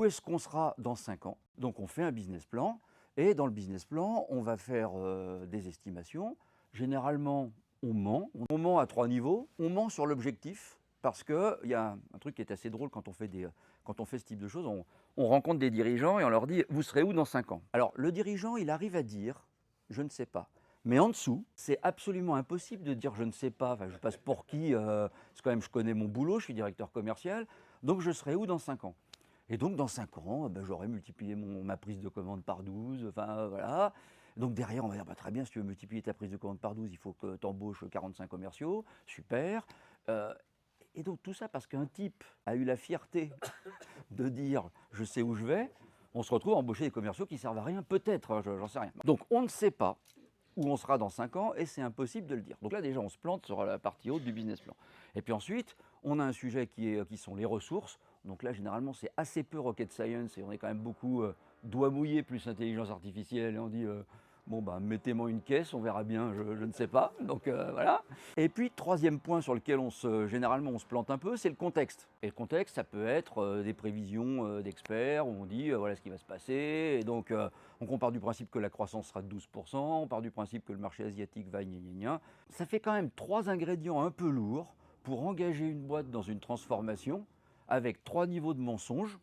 où est-ce qu'on sera dans 5 ans. Donc on fait un business plan, et dans le business plan, on va faire des estimations. Généralement, on ment. On ment à 3 niveaux. On ment sur l'objectif, parce qu'il y a un truc qui est assez drôle quand on fait, quand on fait ce type de choses. On rencontre des dirigeants et on leur dit « Vous serez où dans 5 ans ?» Alors le dirigeant, il arrive à dire « Je ne sais pas ». Mais en dessous, c'est absolument impossible de dire « je ne sais pas ». Enfin, je passe pour qui parce que quand même, je connais mon boulot, je suis directeur commercial, donc je serai où dans 5 ans? Et donc dans 5 ans, j'aurai multiplié ma prise de commande par 12, enfin voilà. Donc derrière, on va dire bah, très bien, si tu veux multiplier ta prise de commande par 12, il faut que tu embauches 45 commerciaux, super. Euh, et donc tout ça parce qu'un type a eu la fierté de dire je sais où je vais, on se retrouve à embaucher des commerciaux qui servent à rien, peut-être, j'en sais rien. Donc on ne sait pas où on sera dans 5 ans et c'est impossible de le dire. Donc là déjà on se plante sur la partie haute du business plan. Et puis ensuite on a un sujet qui sont les ressources. Donc là généralement c'est assez peu rocket science et on est quand même beaucoup doigt mouillé plus intelligence artificielle et on dit bon bah mettez-moi une caisse, on verra bien, je ne sais pas. Donc voilà. Et puis troisième point sur lequel généralement on se plante un peu, c'est le contexte. Et le contexte ça peut être des prévisions d'experts où on dit voilà ce qui va se passer. Et donc on part du principe que la croissance sera de 12%, on part du principe que le marché asiatique va gna gna gna. Ça fait quand même 3 ingrédients un peu lourds pour engager une boîte dans une transformation avec 3 niveaux de mensonges.